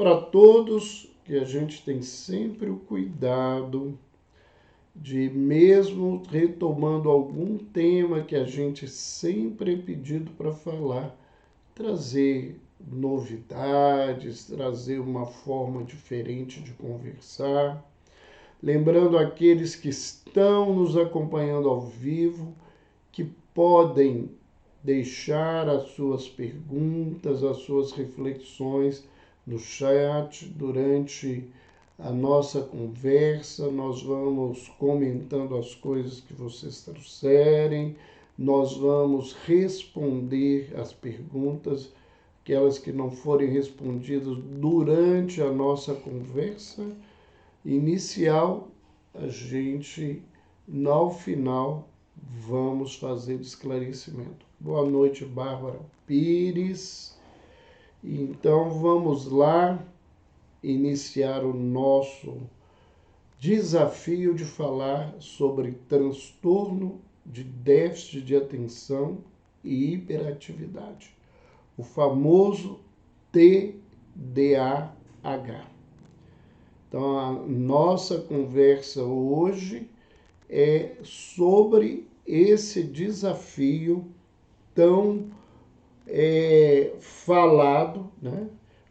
para todos que a gente tem sempre o cuidado de, mesmo retomando algum tema que a gente sempre é pedido para falar, trazer novidades, trazer uma forma diferente de conversar. Lembrando aqueles que estão nos acompanhando ao vivo, que podem deixar as suas perguntas, as suas reflexões no chat durante a nossa conversa. Nós vamos comentando as coisas que vocês trouxerem, nós vamos responder as perguntas, aquelas que não forem respondidas durante a nossa conversa inicial, a gente, no final, vamos fazer esclarecimento. Boa noite, Bárbara Pires. Então, vamos lá iniciar o nosso desafio de falar sobre transtorno de déficit de atenção e hiperatividade, o famoso TDAH. Então, a nossa conversa hoje é sobre esse desafio tão falado, né?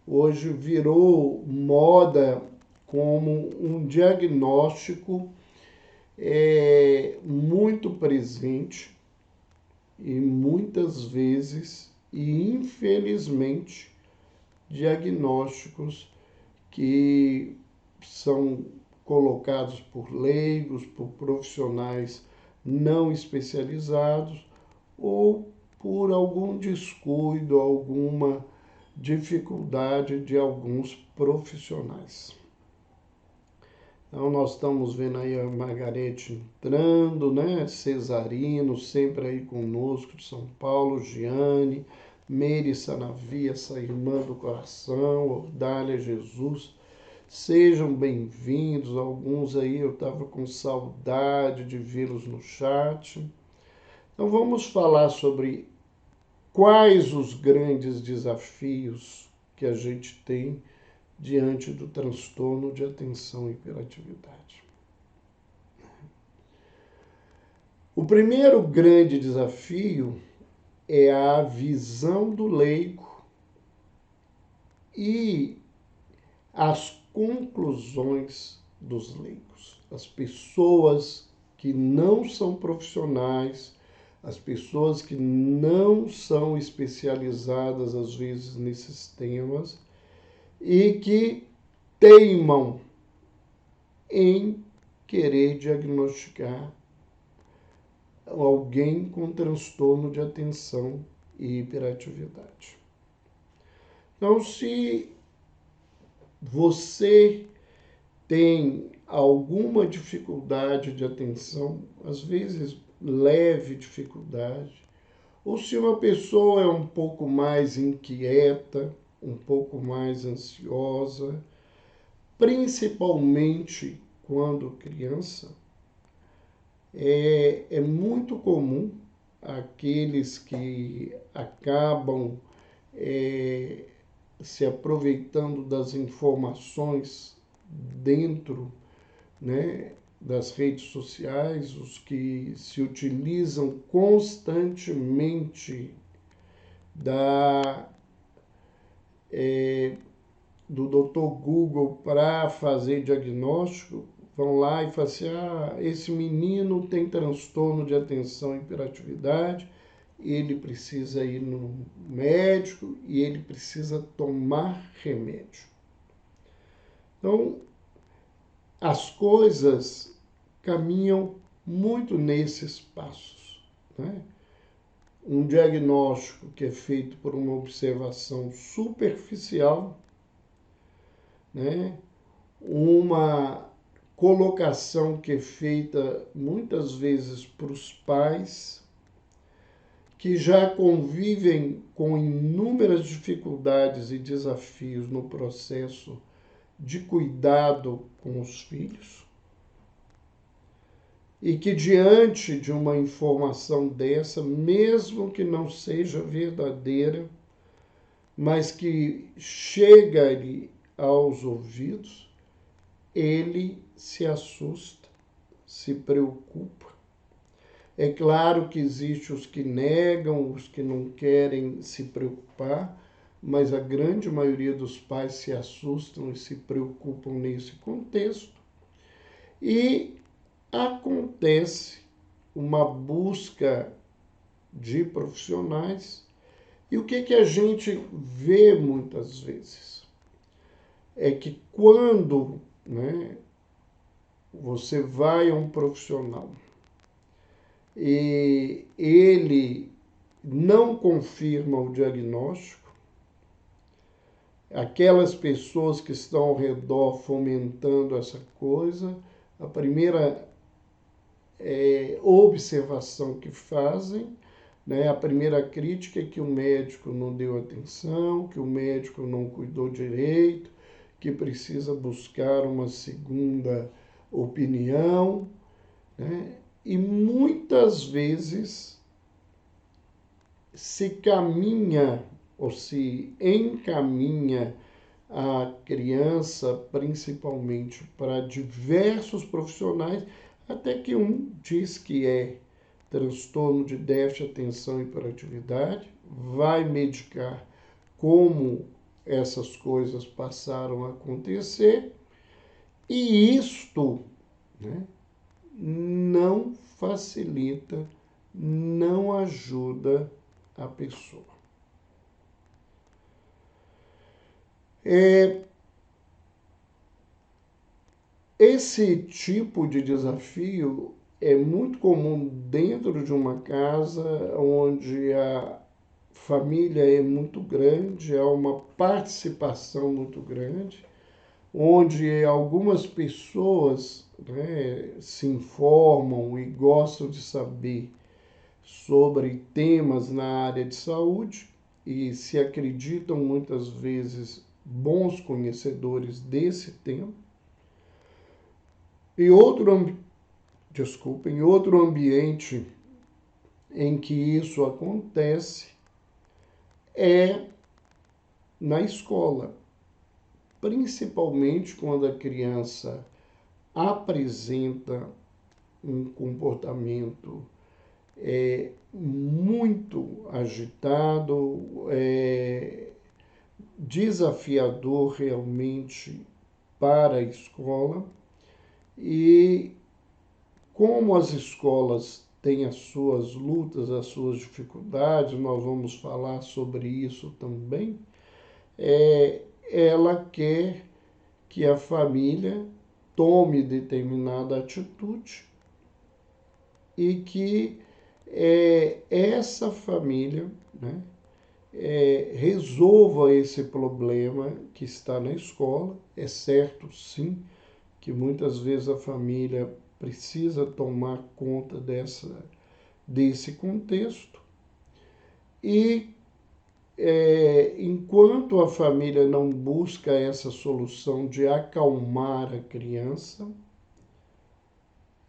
Hoje virou moda como um diagnóstico muito presente e muitas vezes, e infelizmente, diagnósticos que são colocados por leigos, por profissionais não especializados ou por algum descuido, alguma dificuldade de alguns profissionais. Então, nós estamos vendo aí a Margarete entrando, né? Cesarino, sempre aí conosco, de São Paulo, Giane, Meire Sanavi, essa irmã do coração, Ordália Jesus. Sejam bem-vindos, alguns aí eu estava com saudade de vê-los no chat. Então vamos falar sobre quais os grandes desafios que a gente tem diante do transtorno de atenção e hiperatividade. O primeiro grande desafio é a visão do leigo e as conclusões dos leigos. As pessoas que não são profissionais, as pessoas que não são especializadas, às vezes, nesses temas, e que teimam em querer diagnosticar alguém com transtorno de atenção e hiperatividade. Então, se você tem alguma dificuldade de atenção, às vezes leve dificuldade, ou se uma pessoa é um pouco mais inquieta, um pouco mais ansiosa, principalmente quando criança, é muito comum aqueles que acabam se aproveitando das informações dentro, né, das redes sociais, os que se utilizam constantemente do Dr. Google para fazer diagnóstico, vão lá e falam assim, esse menino tem transtorno de atenção e hiperatividade, ele precisa ir no médico e ele precisa tomar remédio. Então, as coisas caminham muito nesses passos, né? Um diagnóstico que é feito por uma observação superficial, né? Uma colocação que é feita muitas vezes para os pais, que já convivem com inúmeras dificuldades e desafios no processo de cuidado com os filhos, e que diante de uma informação dessa, mesmo que não seja verdadeira, mas que chega-lhe aos ouvidos, ele se assusta, se preocupa. É claro que existem os que negam, os que não querem se preocupar, mas a grande maioria dos pais se assustam e se preocupam nesse contexto. E acontece uma busca de profissionais. E o que a gente vê muitas vezes? É que quando, né, você vai a um profissional e ele não confirma o diagnóstico, aquelas pessoas que estão ao redor fomentando essa coisa, a primeira observação que fazem, né, a primeira crítica é que o médico não deu atenção, que o médico não cuidou direito, que precisa buscar uma segunda opinião, né? E muitas vezes se caminha ou se encaminha a criança principalmente para diversos profissionais, até que um diz que é transtorno de déficit de atenção e hiperatividade, vai medicar como essas coisas passaram a acontecer, e isto, né, não facilita, não ajuda a pessoa. Esse tipo de desafio é muito comum dentro de uma casa onde a família é muito grande, há uma participação muito grande, onde algumas pessoas, né, se informam e gostam de saber sobre temas na área de saúde e se acreditam muitas vezes bons conhecedores desse tema. Em outro ambiente em que isso acontece é na escola, principalmente quando a criança apresenta um comportamento muito agitado, desafiador realmente para a escola. E como as escolas têm as suas lutas, as suas dificuldades, nós vamos falar sobre isso também, ela quer que a família tome determinada atitude e que essa família, né, resolva esse problema que está na escola. É certo, sim, que muitas vezes a família precisa tomar conta desse contexto. E enquanto a família não busca essa solução de acalmar a criança,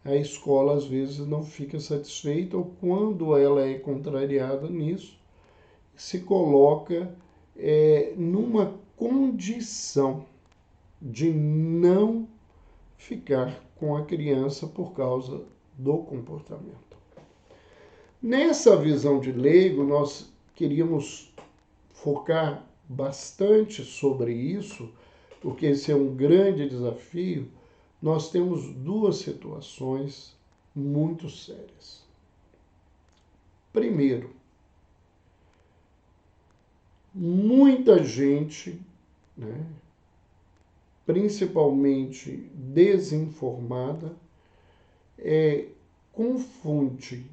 a escola às vezes não fica satisfeita, ou quando ela é contrariada nisso, se coloca numa condição de não ficar com a criança por causa do comportamento. Nessa visão de leigo, nós queríamos focar bastante sobre isso, porque esse é um grande desafio. Nós temos duas situações muito sérias. Primeiro, muita gente, né, principalmente desinformada, confunde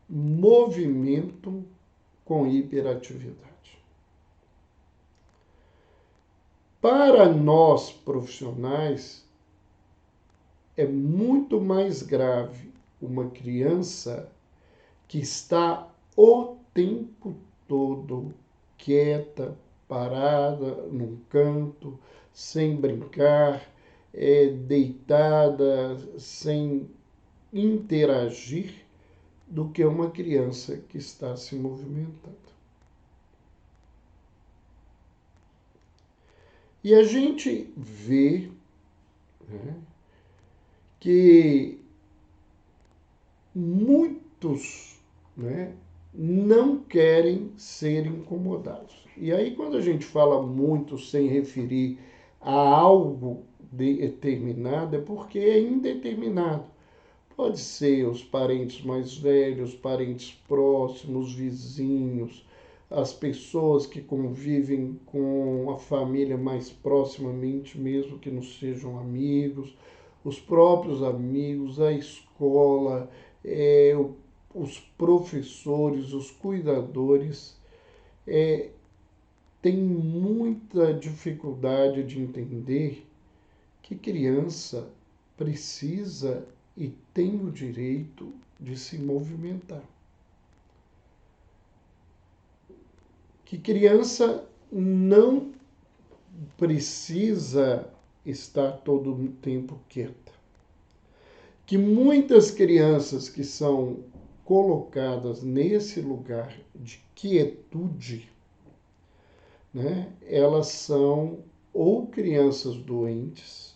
movimento com hiperatividade. Para nós profissionais, é muito mais grave uma criança que está o tempo todo quieta, parada num canto, sem brincar, deitada, sem interagir, do que uma criança que está se movimentando. E a gente vê, né, que muitos, né, não querem ser incomodados. E aí, quando a gente fala muito sem referir a algo determinado, é porque é indeterminado. Pode ser os parentes mais velhos, parentes próximos, vizinhos, as pessoas que convivem com a família mais proximamente, mesmo que não sejam amigos, os próprios amigos, a escola, os professores, os cuidadores, têm muita dificuldade de entender que criança precisa e tem o direito de se movimentar. Que criança não precisa estar todo o tempo quieta. Que muitas crianças que são colocadas nesse lugar de quietude, né, elas são ou crianças doentes,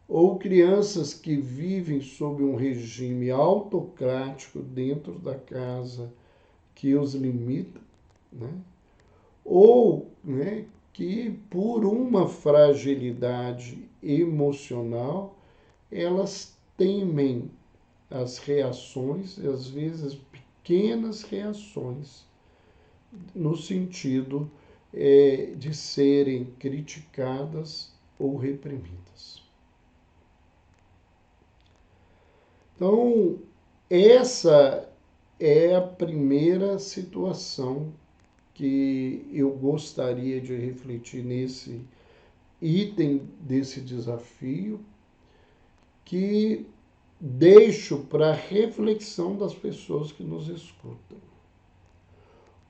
ou crianças que vivem sob um regime autocrático dentro da casa que os limita, né? Ou, né, que por uma fragilidade emocional elas temem as reações, às vezes pequenas reações, no sentido de serem criticadas ou reprimidas. Então, essa é a primeira situação que eu gostaria de refletir nesse item desse desafio, que deixo para reflexão das pessoas que nos escutam.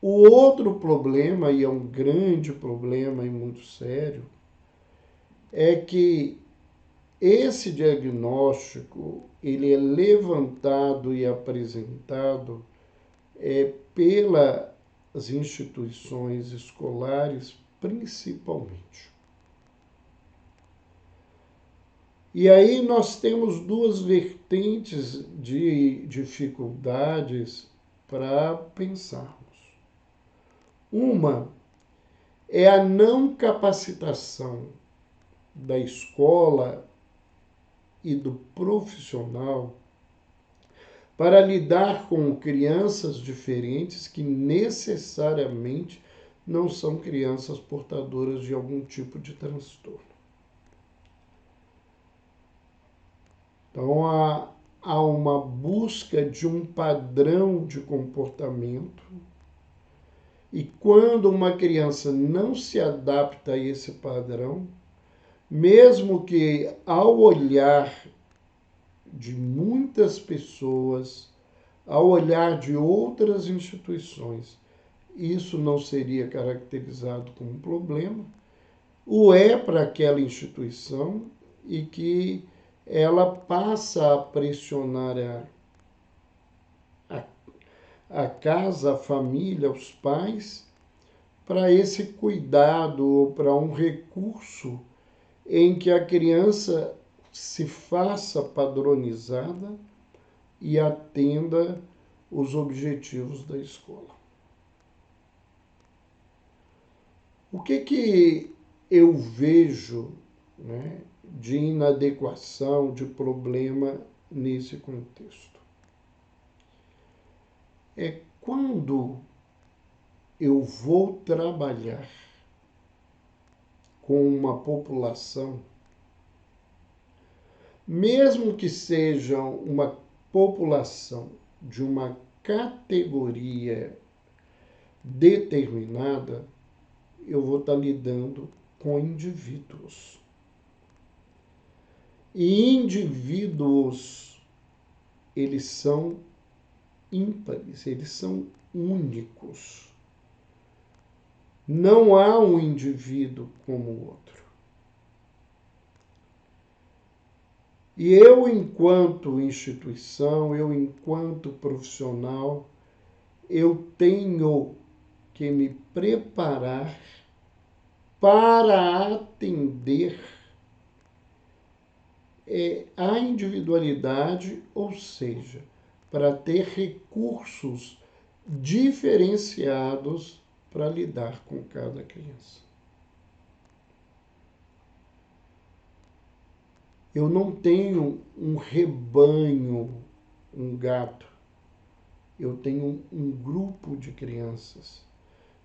O outro problema, e é um grande problema e muito sério, é que esse diagnóstico ele é levantado e apresentado pelas instituições escolares principalmente. E aí nós temos duas vertentes de dificuldades para pensarmos. Uma é a não capacitação da escola e do profissional para lidar com crianças diferentes que necessariamente não são crianças portadoras de algum tipo de transtorno. Então, há uma busca de um padrão de comportamento, e quando uma criança não se adapta a esse padrão, mesmo que ao olhar de muitas pessoas, ao olhar de outras instituições, isso não seria caracterizado como um problema, o é para aquela instituição, e que ela passa a pressionar a casa, a família, os pais, para esse cuidado ou para um recurso em que a criança se faça padronizada e atenda os objetivos da escola. O que eu vejo, né, de inadequação, de problema nesse contexto? É quando eu vou trabalhar com uma população, mesmo que seja uma população de uma categoria determinada, eu vou estar lidando com indivíduos. E indivíduos, eles são ímpares, eles são únicos. Não há um indivíduo como o outro. E eu, enquanto instituição, eu, enquanto profissional, eu tenho que me preparar para atender a individualidade, ou seja, para ter recursos diferenciados para lidar com cada criança. Eu não tenho um rebanho, um gado. Eu tenho um grupo de crianças,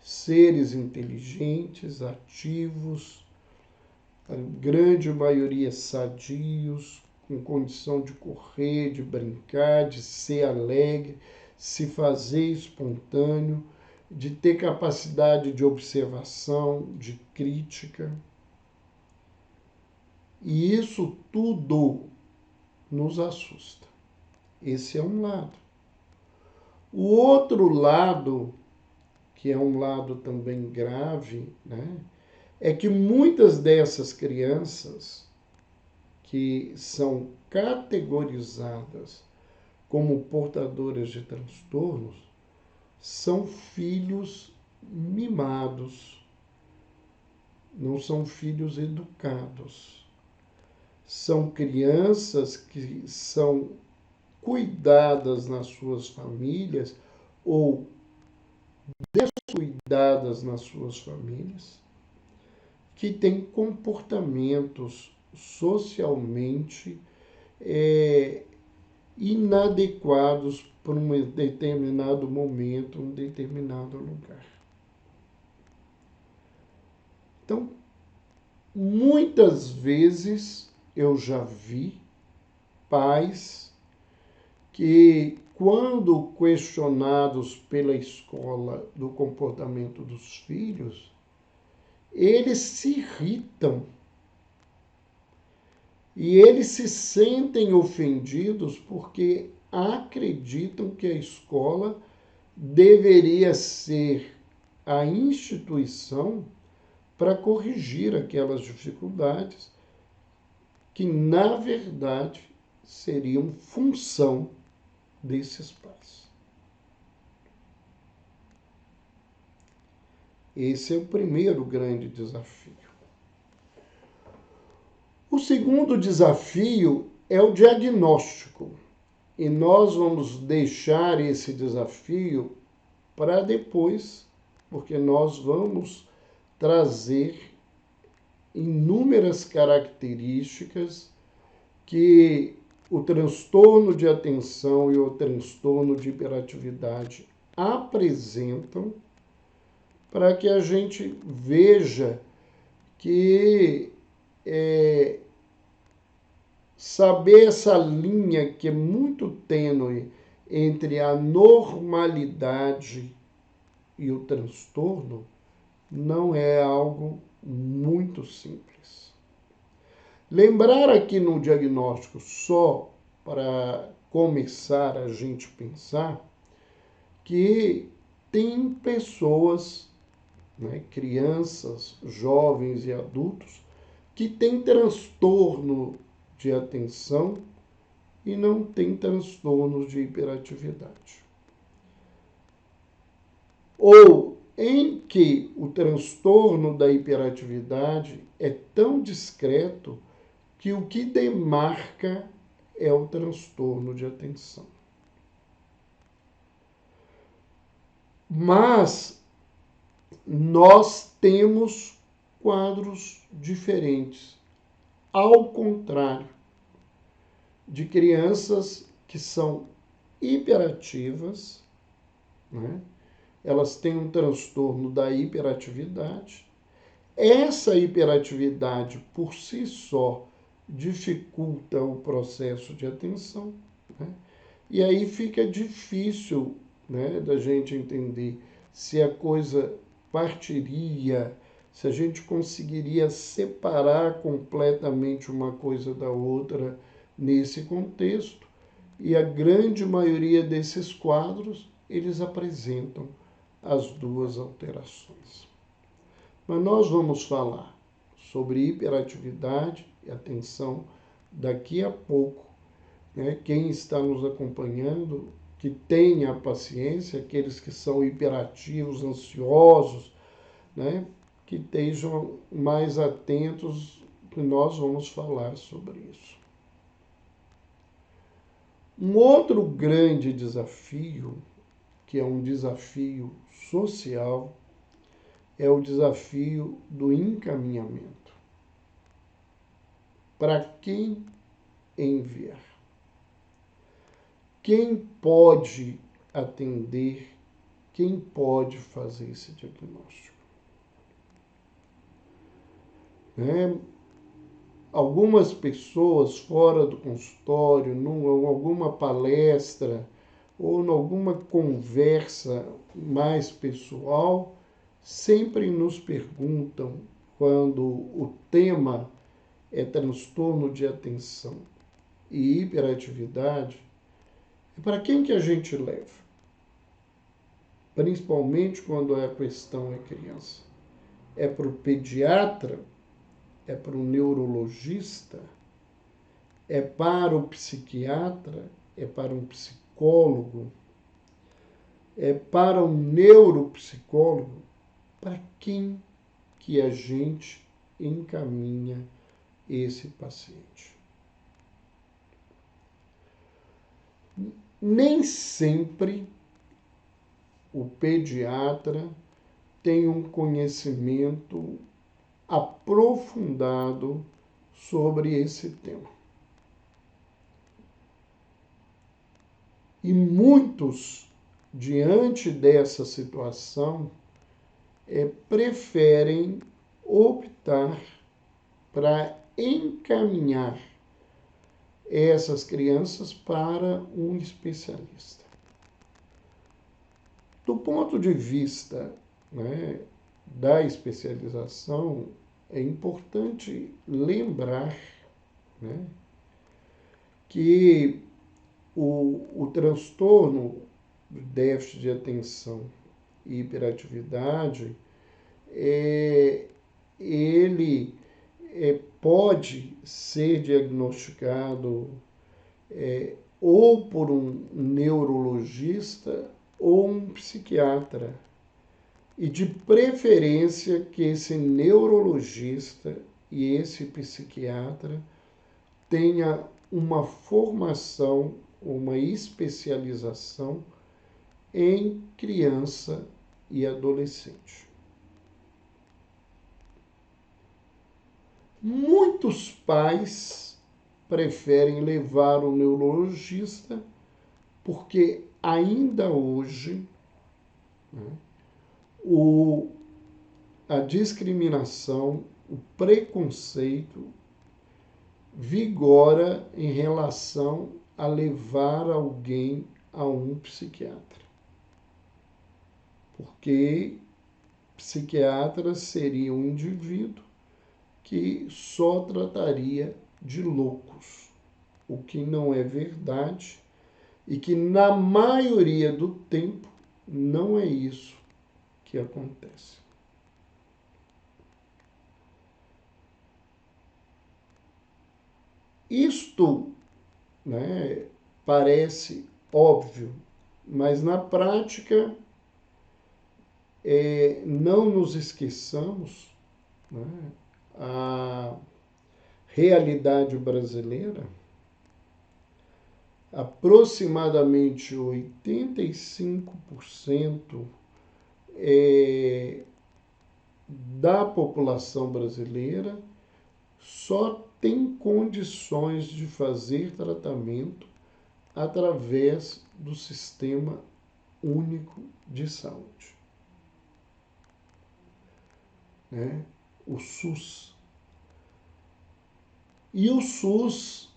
seres inteligentes, ativos, a grande maioria sadios, com condição de correr, de brincar, de ser alegre, se fazer espontâneo, de ter capacidade de observação, de crítica. E isso tudo nos assusta. Esse é um lado. O outro lado, que é um lado também grave, né, é que muitas dessas crianças que são categorizadas como portadoras de transtornos são filhos mimados, não são filhos educados. São crianças que são cuidadas nas suas famílias ou descuidadas nas suas famílias, que têm comportamentos socialmente inadequados para um determinado momento, um determinado lugar. Então, muitas vezes eu já vi pais que, quando questionados pela escola do comportamento dos filhos, eles se irritam e eles se sentem ofendidos porque acreditam que a escola deveria ser a instituição para corrigir aquelas dificuldades que, na verdade, seriam função desses pais. Esse é o primeiro grande desafio. O segundo desafio é o diagnóstico. E nós vamos deixar esse desafio para depois, porque nós vamos trazer inúmeras características que o transtorno de atenção e o transtorno de hiperatividade apresentam, para que a gente veja que saber essa linha que é muito tênue entre a normalidade e o transtorno não é algo muito simples. Lembrar aqui no diagnóstico, só para começar a gente pensar, que tem pessoas, né, crianças, jovens e adultos, que têm transtorno de atenção e não têm transtornos de hiperatividade. Ou em que o transtorno da hiperatividade é tão discreto que o que demarca é o transtorno de atenção. Mas nós temos quadros diferentes, ao contrário de crianças que são hiperativas, né? Elas têm um transtorno da hiperatividade. Essa hiperatividade, por si só, dificulta o processo de atenção, né? E aí fica difícil, né, da gente entender se a coisa partiria, se a gente conseguiria separar completamente uma coisa da outra nesse contexto. E a grande maioria desses quadros, eles apresentam as duas alterações. Mas nós vamos falar sobre hiperatividade e atenção daqui a pouco, né? Quem está nos acompanhando, que tenha paciência, aqueles que são hiperativos, ansiosos, né? que estejam mais atentos, que nós vamos falar sobre isso. Um outro grande desafio, que é um desafio social, é o desafio do encaminhamento. Para quem enviar? Quem pode atender? Quem pode fazer esse diagnóstico? Algumas pessoas fora do consultório, em alguma palestra ou em alguma conversa mais pessoal, sempre nos perguntam, quando o tema é transtorno de atenção e hiperatividade, para quem que a gente leva? Principalmente quando a questão é criança. É para o pediatra? É para o neurologista? É para o psiquiatra? É para um psicólogo? É para um neuropsicólogo? Para quem que a gente encaminha esse paciente? Nem sempre o pediatra tem um conhecimento aprofundado sobre esse tema. E muitos, diante dessa situação, preferem optar para encaminhar essas crianças para um especialista. Do ponto de vista, da especialização, é importante lembrar, que o transtorno do déficit de atenção e hiperatividade, ele pode ser diagnosticado ou por um neurologista ou um psiquiatra. E de preferência que esse neurologista e esse psiquiatra tenha uma formação, uma especialização em criança e adolescente. Muitos pais preferem levar o neurologista porque ainda hoje a discriminação, o preconceito vigora em relação a levar alguém a um psiquiatra. Porque psiquiatra seria um indivíduo que só trataria de loucos, o que não é verdade e que na maioria do tempo não é isso que acontece. Isto, parece óbvio, mas na prática não nos esqueçamos, a realidade brasileira, aproximadamente 85% da população brasileira só tem condições de fazer tratamento através do Sistema Único de Saúde. O SUS. E o SUS,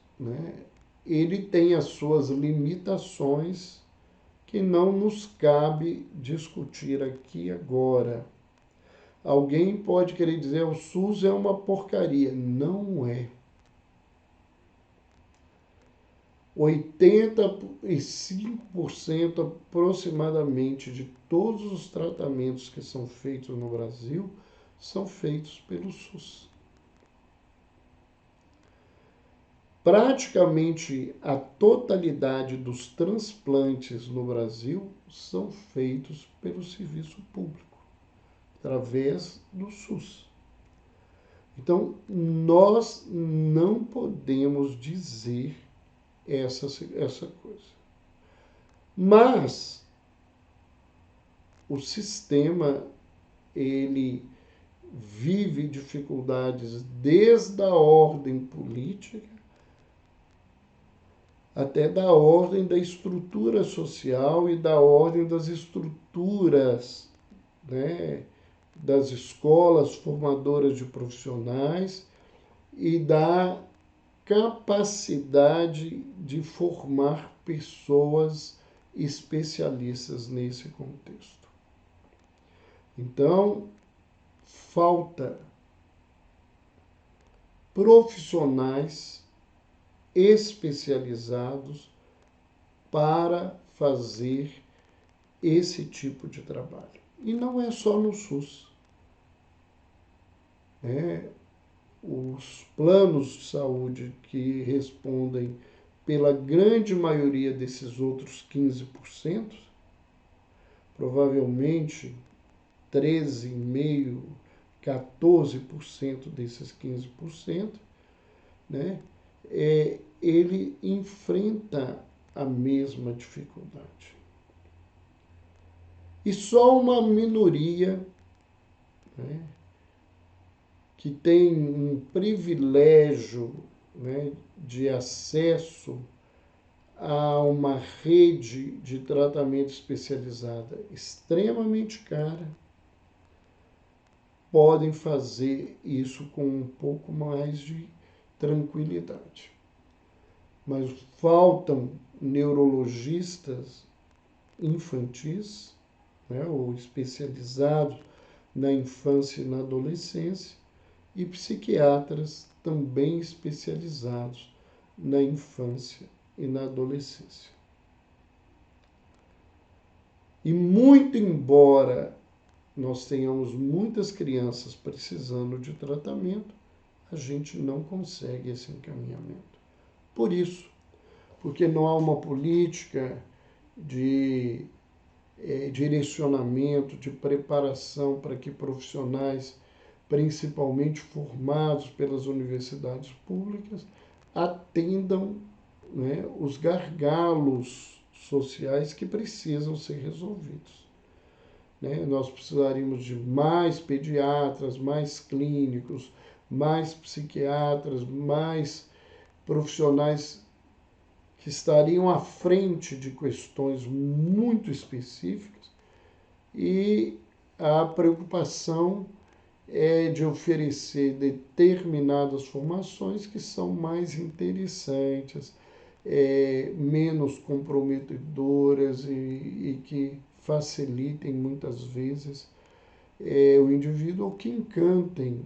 ele tem as suas limitações que não nos cabe discutir aqui agora. Alguém pode querer dizer o SUS é uma porcaria. Não é. 85% aproximadamente de todos os tratamentos que são feitos no Brasil são feitos pelo SUS. Praticamente a totalidade dos transplantes no Brasil são feitos pelo serviço público. através do SUS. Então, nós não podemos dizer essa coisa. Mas o sistema, ele vive dificuldades desde a ordem política até da ordem da estrutura social e da ordem das estruturas, né, das escolas formadoras de profissionais e da capacidade de formar pessoas especialistas nesse contexto. Então, falta profissionais especializados para fazer esse tipo de trabalho. E não é só no SUS. Os planos de saúde que respondem pela grande maioria desses outros 15%, provavelmente 13,5%, 14% desses 15%, né, ele enfrenta a mesma dificuldade. E só uma minoria, né, que tem um privilégio, né, de acesso a uma rede de tratamento especializada extremamente cara, podem fazer isso com um pouco mais de tranquilidade. Mas faltam neurologistas infantis, né, ou especializados na infância e na adolescência, e psiquiatras também especializados na infância e na adolescência. E muito embora nós tenhamos muitas crianças precisando de tratamento, a gente não consegue esse encaminhamento. Por isso, porque não há uma política de direcionamento, de preparação para que profissionais, principalmente formados pelas universidades públicas, atendam, né, os gargalos sociais que precisam ser resolvidos. Né? Nós precisaríamos de mais pediatras, mais clínicos, mais psiquiatras, mais profissionais que estariam à frente de questões muito específicas, e a preocupação é de oferecer determinadas formações que são mais interessantes, menos comprometedoras e que facilitem muitas vezes o indivíduo, ou que encantem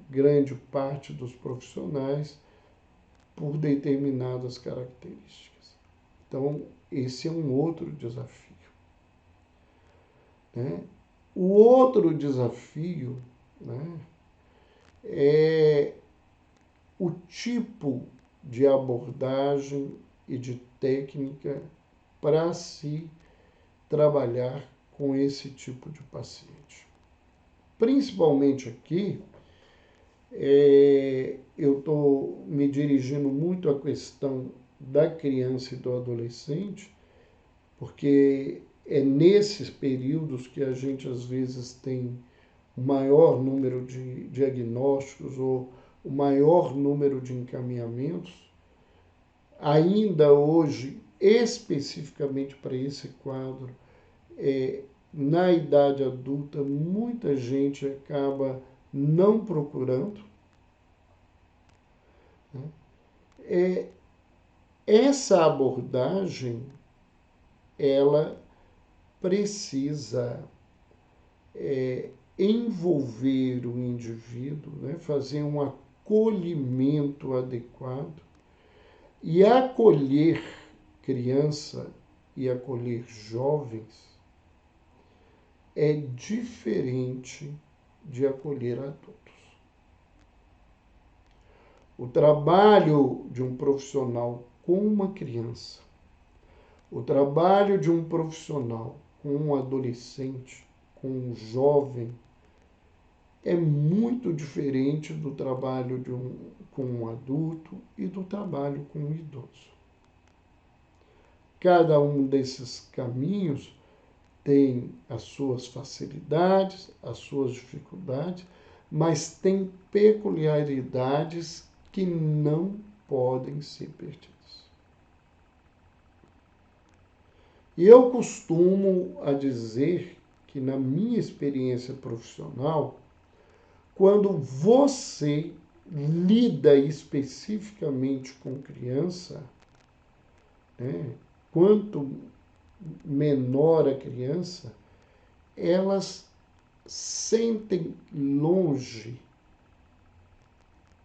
grande parte dos profissionais por determinadas características. Então, esse é um outro desafio. Né? O outro desafio, né, é o tipo de abordagem e de técnica para se trabalhar com esse tipo de paciente. Principalmente aqui, eu estou me dirigindo muito à questão da criança e do adolescente, porque é nesses períodos que a gente às vezes tem o maior número de diagnósticos ou o maior número de encaminhamentos. Ainda hoje, especificamente para esse quadro, na idade adulta, muita gente acaba não procurando. Né? Essa abordagem, ela precisa envolver o indivíduo, né? Fazer um acolhimento adequado e acolher criança e acolher jovens é diferente de acolher adultos. O trabalho de um profissional com uma criança, o trabalho de um profissional com um adolescente, com um jovem, é muito diferente do trabalho com um adulto e do trabalho com um idoso. Cada um desses caminhos tem as suas facilidades, as suas dificuldades, mas tem peculiaridades que não podem ser perdidas. E eu costumo a dizer que, na minha experiência profissional, quando você lida especificamente com criança, né, quanto menor a criança, elas sentem longe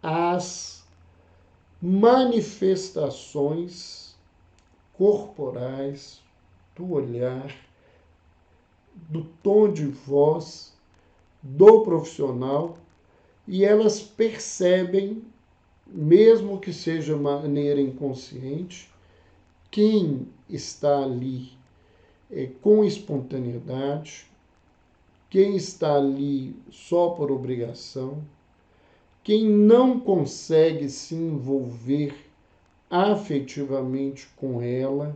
as manifestações corporais, do olhar, do tom de voz do profissional, e elas percebem, mesmo que seja de maneira inconsciente, quem está ali com espontaneidade, quem está ali só por obrigação, quem não consegue se envolver afetivamente com ela,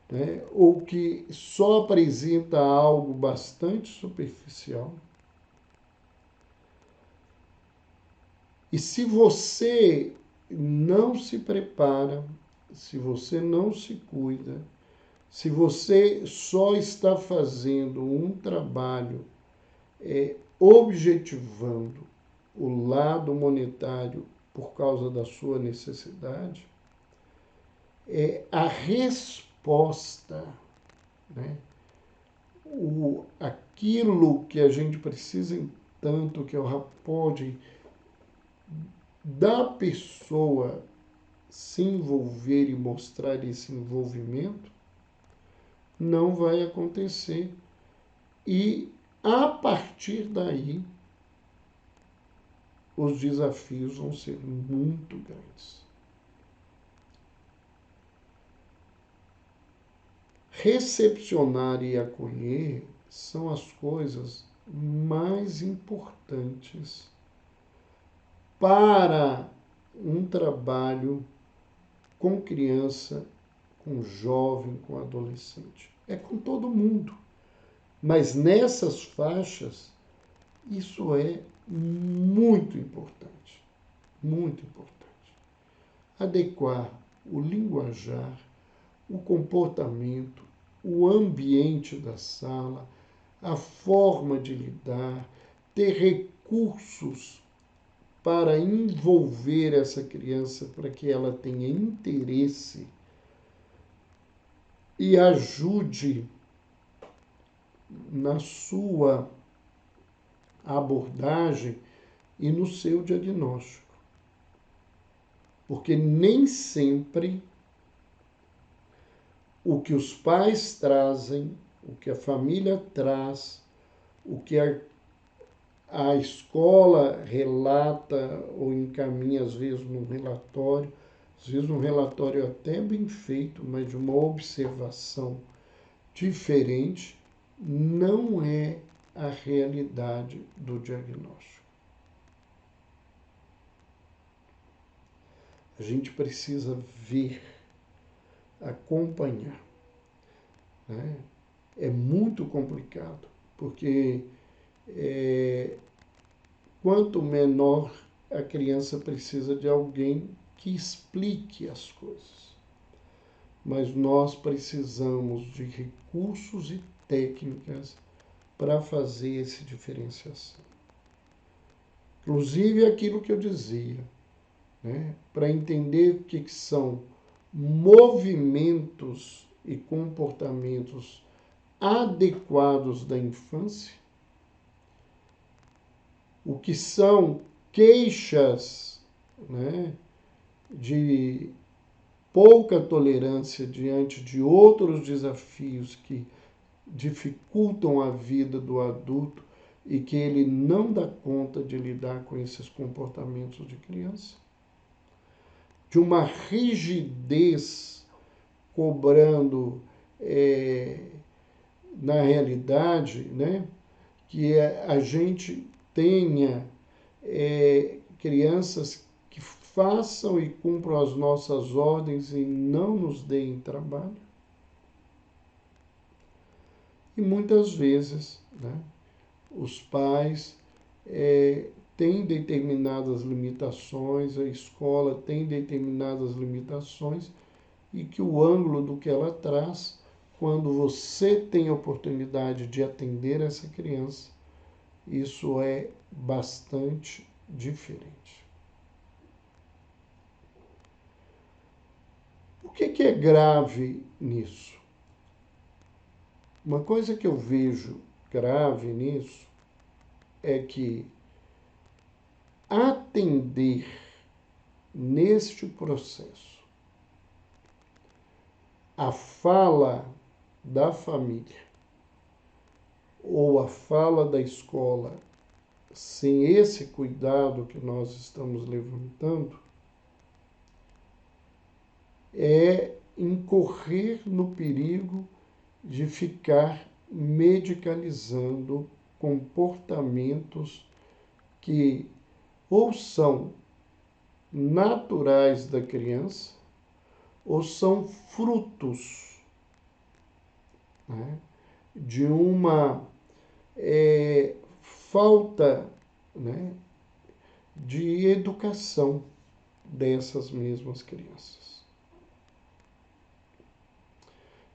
né, ou que só apresenta algo bastante superficial. E se você não se prepara, se você não se cuida, se você só está fazendo um trabalho objetivando o lado monetário por causa da sua necessidade, a resposta, né, aquilo que a gente precisa tanto, que é o rapport da pessoa se envolver e mostrar esse envolvimento, não vai acontecer. E, a partir daí, os desafios vão ser muito grandes. Recepcionar e acolher são as coisas mais importantes para um trabalho com criança, com jovem, com adolescente. É com todo mundo. Mas nessas faixas, isso é muito importante. Muito importante. Adequar o linguajar, o comportamento, o ambiente da sala, a forma de lidar, ter recursos para envolver essa criança para que ela tenha interesse e ajude na sua abordagem e no seu diagnóstico. Porque nem sempre o que os pais trazem, o que a família traz, o que a escola relata ou encaminha, às vezes, num relatório, às vezes um relatório até bem feito, mas de uma observação diferente, não é a realidade do diagnóstico. A gente precisa ver, acompanhar, né? É muito complicado, porque quanto menor a criança precisa de alguém que explique as coisas. Mas nós precisamos de recursos e técnicas para fazer essa diferenciação. Inclusive aquilo que eu dizia, né? Para entender o que são movimentos e comportamentos adequados da infância, o que são queixas, né, de pouca tolerância diante de outros desafios que dificultam a vida do adulto e que ele não dá conta de lidar com esses comportamentos de criança, de uma rigidez cobrando, na realidade, né, que a gente tenha crianças que façam e cumpram as nossas ordens e não nos deem trabalho. E muitas vezes, né, os pais têm determinadas limitações, a escola tem determinadas limitações, e que o ângulo do que ela traz, quando você tem a oportunidade de atender essa criança, isso é bastante diferente. O que é grave nisso? Uma coisa que eu vejo grave nisso é que atender neste processo a fala da família ou a fala da escola sem esse cuidado que nós estamos levantando, é incorrer no perigo de ficar medicalizando comportamentos que ou são naturais da criança ou são frutos, né, de uma falta, né, de educação dessas mesmas crianças.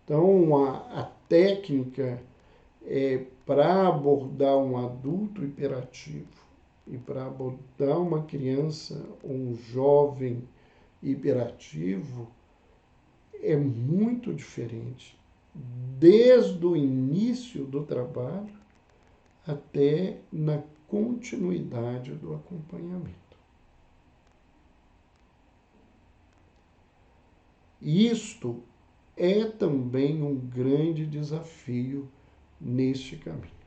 Então, a técnica para abordar um adulto hiperativo e para abordar uma criança ou um jovem hiperativo é muito diferente, desde o início do trabalho até na continuidade do acompanhamento. Isto é também um grande desafio neste caminho.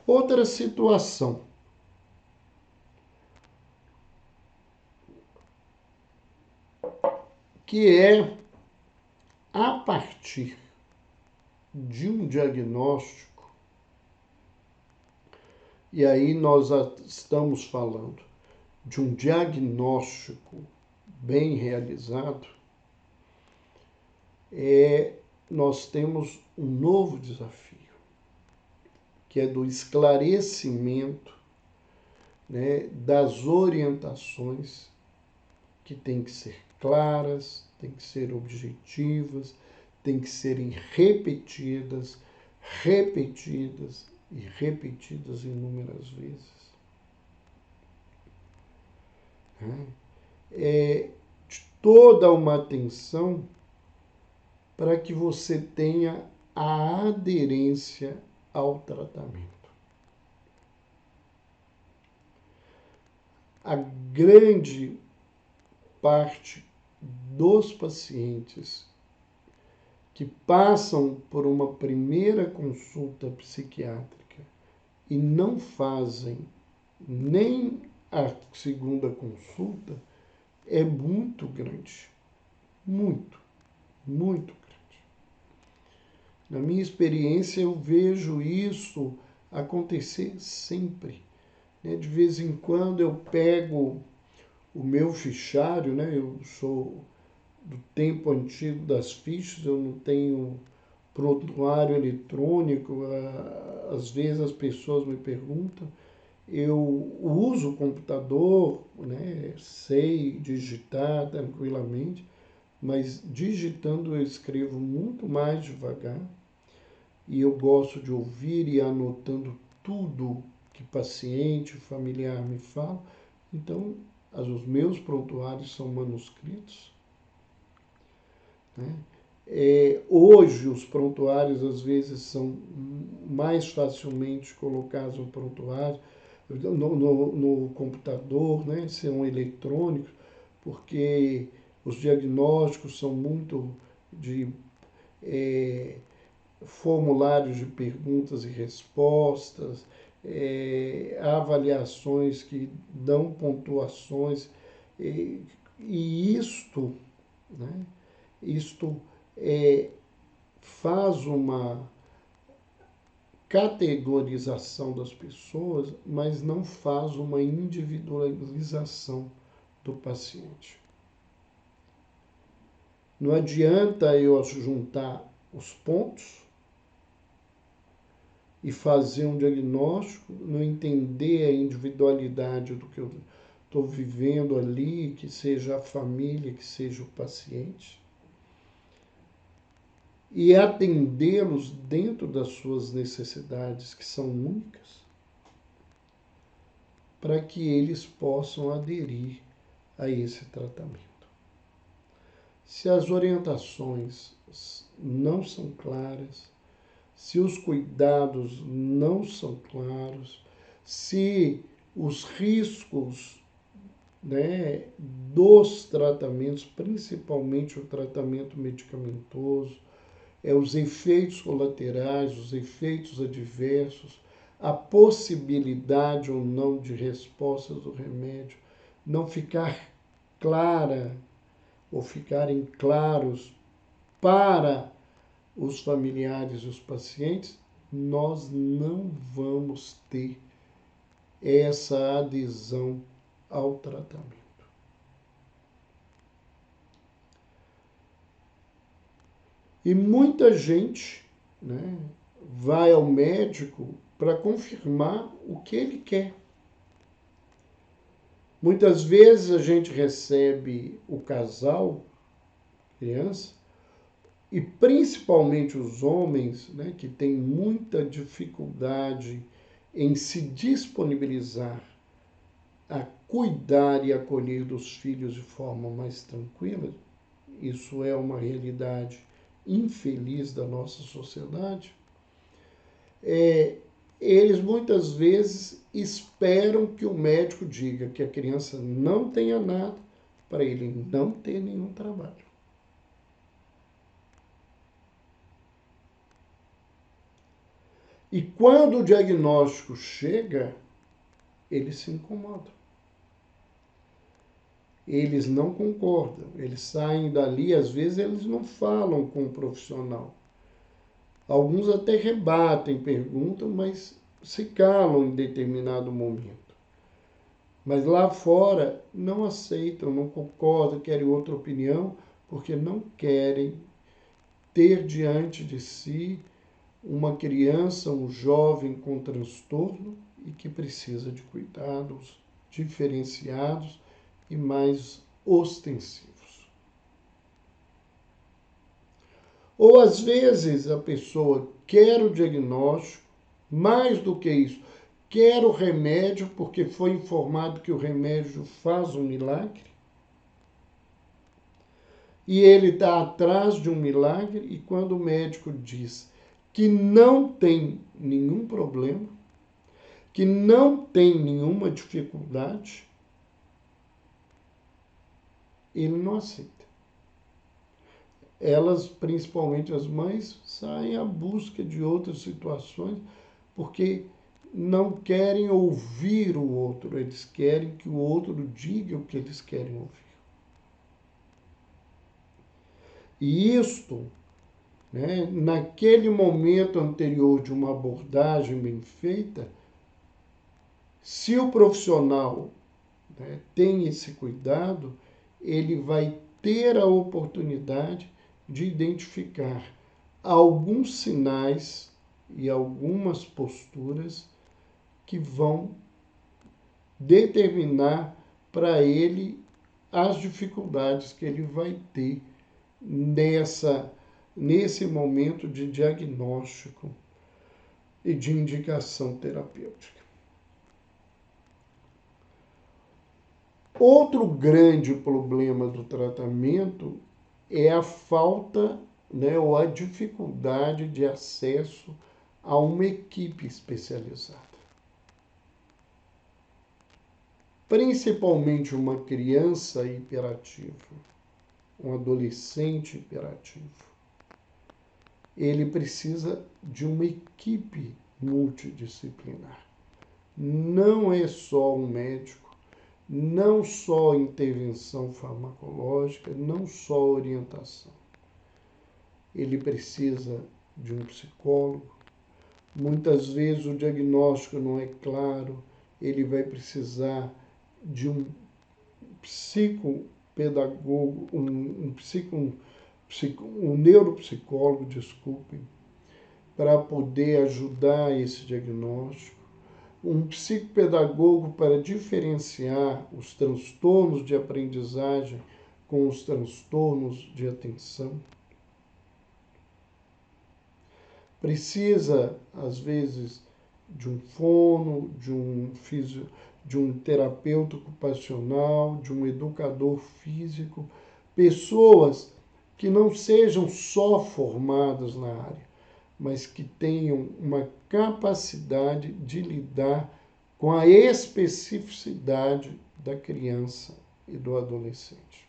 Outra situação. Que é a partir de um diagnóstico, e aí nós estamos falando de um diagnóstico bem realizado, nós temos um novo desafio, que é do esclarecimento, né, das orientações que têm que ser claras, têm que ser objetivas, têm que serem repetidas, repetidas e repetidas inúmeras vezes. De toda uma atenção para que você tenha a aderência ao tratamento. A grande parte dos pacientes que passam por uma primeira consulta psiquiátrica e não fazem nem a segunda consulta é muito grande. Muito, muito grande. Na minha experiência, eu vejo isso acontecer sempre. De vez em quando eu pego o meu fichário, né? Eu sou do tempo antigo das fichas, eu não tenho prontuário eletrônico. Às vezes as pessoas me perguntam, eu uso o computador, né? Sei digitar tranquilamente, mas digitando eu escrevo muito mais devagar e eu gosto de ouvir e anotando tudo que paciente, familiar me fala. Então, os meus prontuários são manuscritos, né? Hoje, os prontuários, às vezes, são mais facilmente colocados no prontuário, no computador, né? São eletrônicos, porque os diagnósticos são muito de formulários de perguntas e respostas, avaliações que dão pontuações, e isto, né, isto faz uma categorização das pessoas, mas não faz uma individualização do paciente. Não adianta eu juntar os pontos e fazer um diagnóstico, não entender a individualidade do que eu estou vivendo ali, que seja a família, que seja o paciente, e atendê-los dentro das suas necessidades, que são únicas, para que eles possam aderir a esse tratamento. Se as orientações não são claras, se os cuidados não são claros, se os riscos, né, dos tratamentos, principalmente o tratamento medicamentoso, os efeitos colaterais, os efeitos adversos, a possibilidade ou não de respostas do remédio não ficar clara ou ficarem claros para os familiares e os pacientes, nós não vamos ter essa adesão ao tratamento. E muita gente, né, vai ao médico para confirmar o que ele quer. Muitas vezes a gente recebe o casal, criança, e principalmente os homens, né, que têm muita dificuldade em se disponibilizar a cuidar e acolher dos filhos de forma mais tranquila. Isso é uma realidade infeliz da nossa sociedade. Eles muitas vezes esperam que o médico diga que a criança não tenha nada para ele não ter nenhum trabalho. E quando o diagnóstico chega, eles se incomodam. Eles não concordam, eles saem dali, às vezes eles não falam com o profissional. Alguns até rebatem, perguntam, mas se calam em determinado momento. Mas lá fora não aceitam, não concordam, querem outra opinião, porque não querem ter diante de si uma criança, um jovem com transtorno e que precisa de cuidados diferenciados e mais ostensivos. Ou às vezes a pessoa quer o diagnóstico, mais do que isso, quer o remédio porque foi informado que o remédio faz um milagre. E ele está atrás de um milagre, e quando o médico diz que não tem nenhum problema, que não tem nenhuma dificuldade, ele não aceita. Elas, principalmente as mães, saem à busca de outras situações, porque não querem ouvir o outro, eles querem que o outro diga o que eles querem ouvir. E isto, né, naquele momento anterior de uma abordagem bem feita, se o profissional, né, tem esse cuidado, ele vai ter a oportunidade de identificar alguns sinais e algumas posturas que vão determinar para ele as dificuldades que ele vai ter nesse momento de diagnóstico e de indicação terapêutica. Outro grande problema do tratamento é a falta, né, ou a dificuldade de acesso a uma equipe especializada. Principalmente uma criança hiperativa, um adolescente hiperativo. Ele precisa de uma equipe multidisciplinar. Não é só um médico, não só intervenção farmacológica, não só orientação. Ele precisa de um psicólogo, Muitas vezes o diagnóstico não é claro, ele vai precisar de um psicopedagogo, um neuropsicólogo, desculpem, para poder ajudar esse diagnóstico, um psicopedagogo para diferenciar os transtornos de aprendizagem com os transtornos de atenção. Precisa, às vezes, de um fono, de um terapeuta ocupacional, de um educador físico, pessoas que não sejam só formadas na área, mas que tenham uma capacidade de lidar com a especificidade da criança e do adolescente.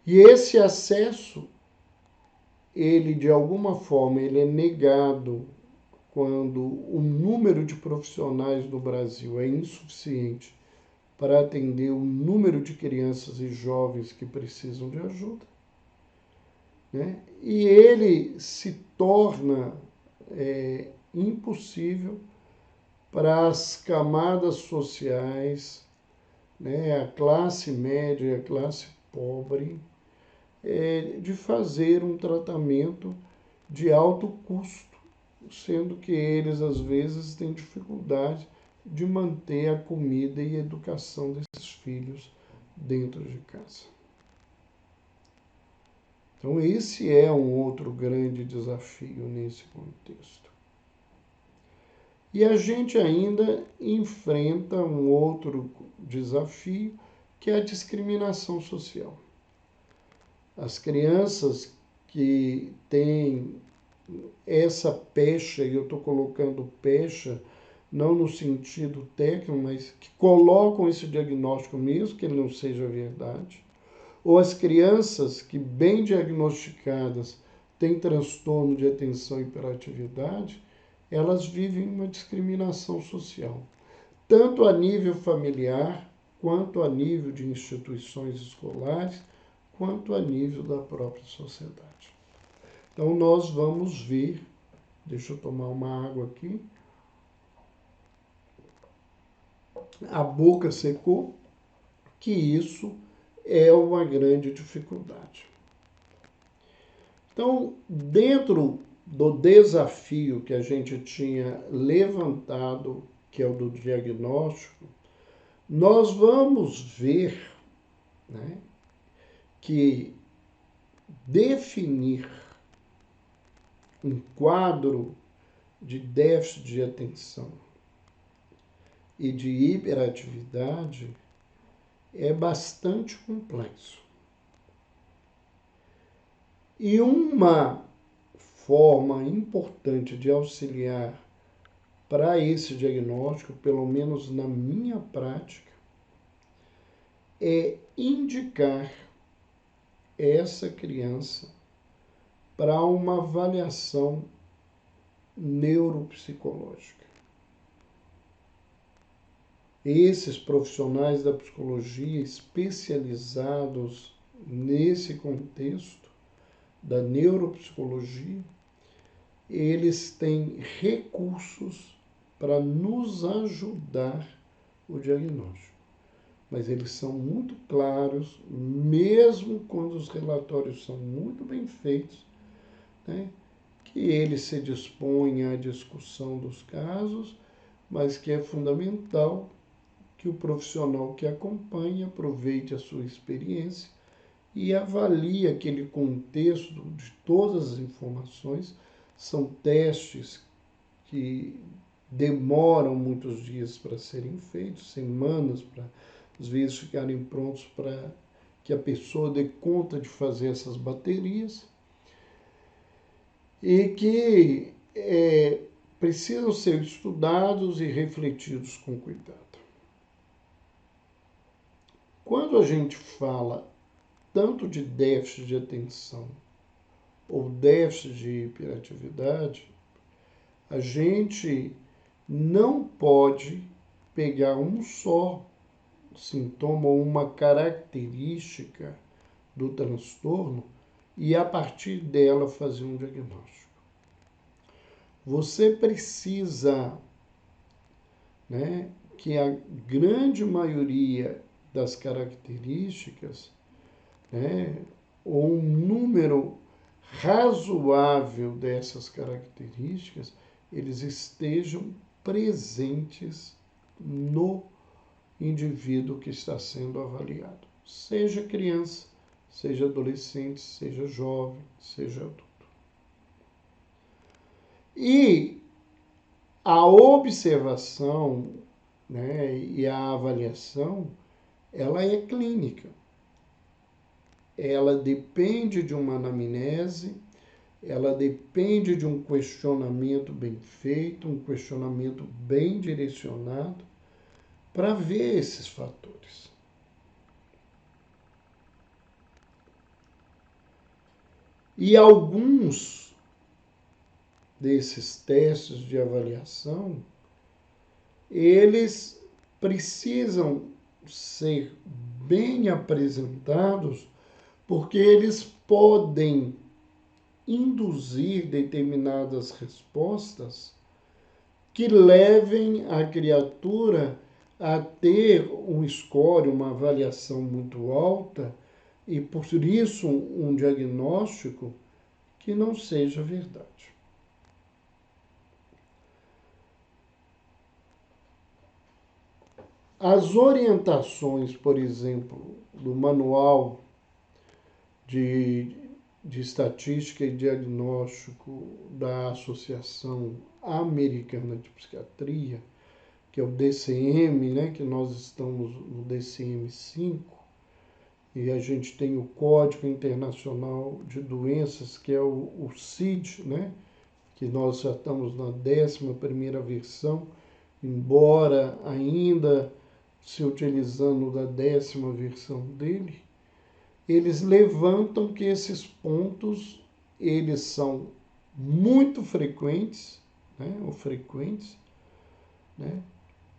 E esse acesso, ele de alguma forma, ele é negado quando o número de profissionais no Brasil é insuficiente para atender o número de crianças e jovens que precisam de ajuda, né? E ele se torna impossível para as camadas sociais, né, a classe média e a classe pobre, de fazer um tratamento de alto custo, sendo que eles, às vezes, têm dificuldade de manter a comida e a educação desses filhos dentro de casa. Então, esse é um outro grande desafio nesse contexto. E a gente ainda enfrenta um outro desafio, que é a discriminação social. As crianças que têm essa pecha, e eu estou colocando pecha não no sentido técnico, mas que colocam esse diagnóstico mesmo que ele não seja verdade, ou as crianças que, bem diagnosticadas, têm transtorno de atenção e hiperatividade, elas vivem uma discriminação social, tanto a nível familiar, quanto a nível de instituições escolares, quanto a nível da própria sociedade. Então, nós vamos ver, deixa eu tomar uma água aqui, a boca secou, que isso é uma grande dificuldade. Então, dentro do desafio que a gente tinha levantado, que é o do diagnóstico, nós vamos ver, né, que definir um quadro de déficit de atenção e de hiperatividade é bastante complexo. E uma forma importante de auxiliar para esse diagnóstico, pelo menos na minha prática, é indicar essa criança para uma avaliação neuropsicológica. Esses profissionais da psicologia especializados nesse contexto da neuropsicologia, eles têm recursos para nos ajudar o diagnóstico. Mas eles são muito claros, mesmo quando os relatórios são muito bem feitos, né, que eles se dispõem à discussão dos casos, mas que é fundamental que o profissional que acompanha aproveite a sua experiência e avalie aquele contexto de todas as informações. São testes que demoram muitos dias para serem feitos, semanas para, às vezes, ficarem prontos para que a pessoa dê conta de fazer essas baterias, e que precisam ser estudados e refletidos com cuidado. Quando a gente fala tanto de déficit de atenção ou déficit de hiperatividade, a gente não pode pegar um só sintoma ou uma característica do transtorno e, a partir dela, fazer um diagnóstico. Você precisa, né, que a grande maioria das características, né, ou um número razoável dessas características, eles estejam presentes no indivíduo que está sendo avaliado. Seja criança, seja adolescente, seja jovem, seja adulto. E a observação, né, e a avaliação, ela é clínica. Ela depende de uma anamnese, ela depende de um questionamento bem feito, um questionamento bem direcionado, para ver esses fatores. E alguns desses testes de avaliação, eles precisam ser bem apresentados, porque eles podem induzir determinadas respostas que levem a criatura a ter um score, uma avaliação muito alta, e por isso um diagnóstico que não seja verdade. As orientações, por exemplo, do Manual de Estatística e Diagnóstico da Associação Americana de Psiquiatria, que é o DCM, né, que nós estamos no DCM-5, e a gente tem o Código Internacional de Doenças, que é o CID, né, que nós já estamos na 11ª versão, embora ainda se utilizando da 10ª versão dele. Eles levantam que esses pontos, eles são muito frequentes, né, ou frequentes, né,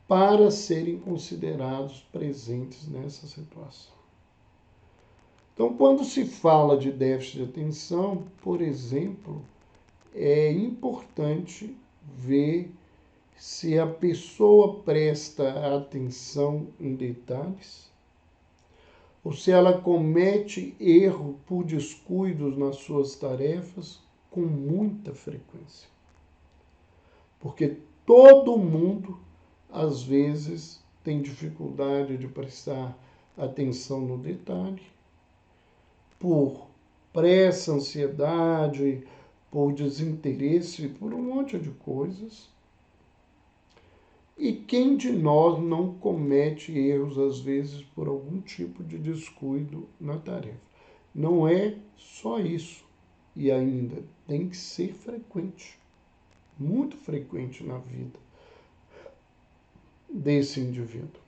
para serem considerados presentes nessa situação. Então, quando se fala de déficit de atenção, por exemplo, é importante ver se a pessoa presta atenção em detalhes, ou se ela comete erro por descuidos nas suas tarefas com muita frequência. Porque todo mundo, às vezes, tem dificuldade de prestar atenção no detalhe, por pressa, ansiedade, por desinteresse, por um monte de coisas. E quem de nós não comete erros, às vezes, por algum tipo de descuido na tarefa? Não é só isso. E ainda tem que ser frequente, muito frequente na vida desse indivíduo.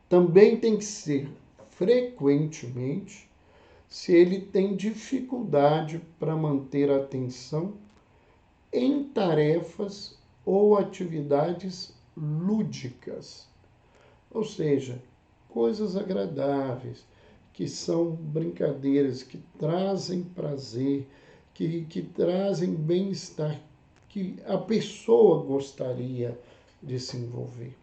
Também tem que ser frequentemente se ele tem dificuldade para manter a atenção em tarefas ou atividades lúdicas, ou seja, coisas agradáveis, que são brincadeiras, que trazem prazer, que trazem bem-estar, que a pessoa gostaria de se envolver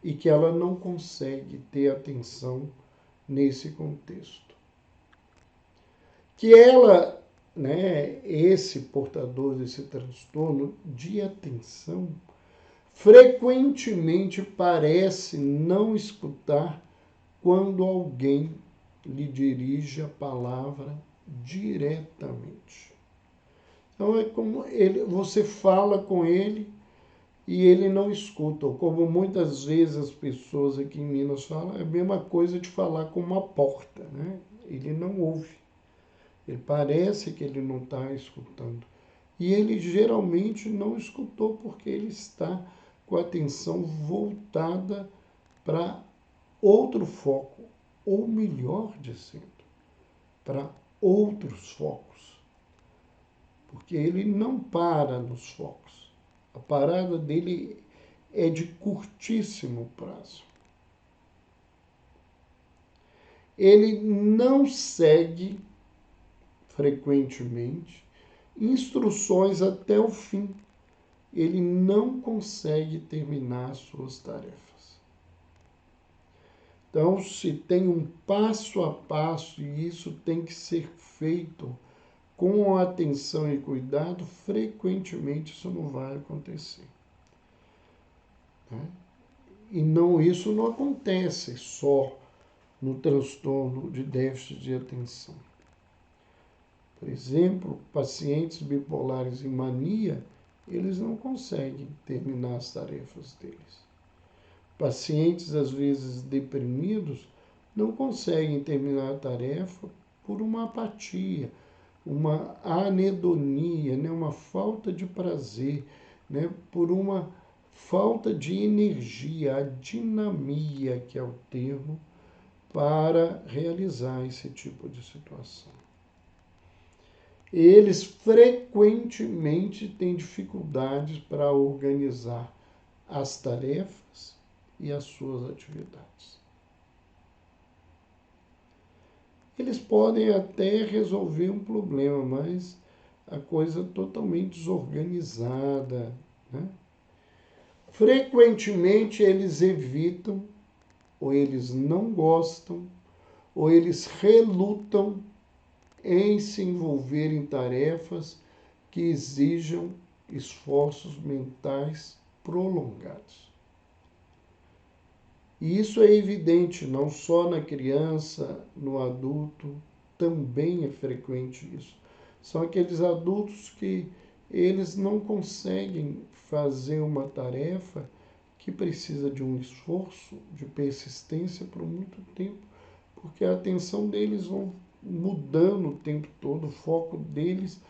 e que ela não consegue ter atenção nesse contexto. Que ela, né, esse portador desse transtorno de atenção, frequentemente parece não escutar quando alguém lhe dirige a palavra diretamente. Então é como você fala com ele e ele não escuta. Como muitas vezes as pessoas aqui em Minas falam, é a mesma coisa de falar com uma porta, né? Ele não ouve. Ele parece que ele não está escutando. E ele geralmente não escutou porque ele está com a atenção voltada para outro foco, ou melhor dizendo, para outros focos. Porque ele não para nos focos. A parada dele é de curtíssimo prazo. Ele não segue frequentemente, instruções até o fim. Ele não consegue terminar suas tarefas. Então, se tem um passo a passo, e isso tem que ser feito com atenção e cuidado, frequentemente isso não vai acontecer. Né? E não, isso não acontece só no transtorno de déficit de atenção. Por exemplo, pacientes bipolares em mania, eles não conseguem terminar as tarefas deles. Pacientes, às vezes, deprimidos, não conseguem terminar a tarefa por uma apatia, uma anedonia, né? Uma falta de prazer, né? Por uma falta de energia, a dinamia, que é o termo, para realizar esse tipo de situação. Eles frequentemente têm dificuldades para organizar as tarefas e as suas atividades. Eles podem até resolver um problema, mas a coisa totalmente desorganizada, né? Frequentemente eles evitam, ou eles não gostam, ou eles relutam em se envolver em tarefas que exijam esforços mentais prolongados. E isso é evidente não só na criança, no adulto, também é frequente isso. São aqueles adultos que eles não conseguem fazer uma tarefa que precisa de um esforço, de persistência por muito tempo, porque a atenção deles vão mudando o tempo todo, o foco deles,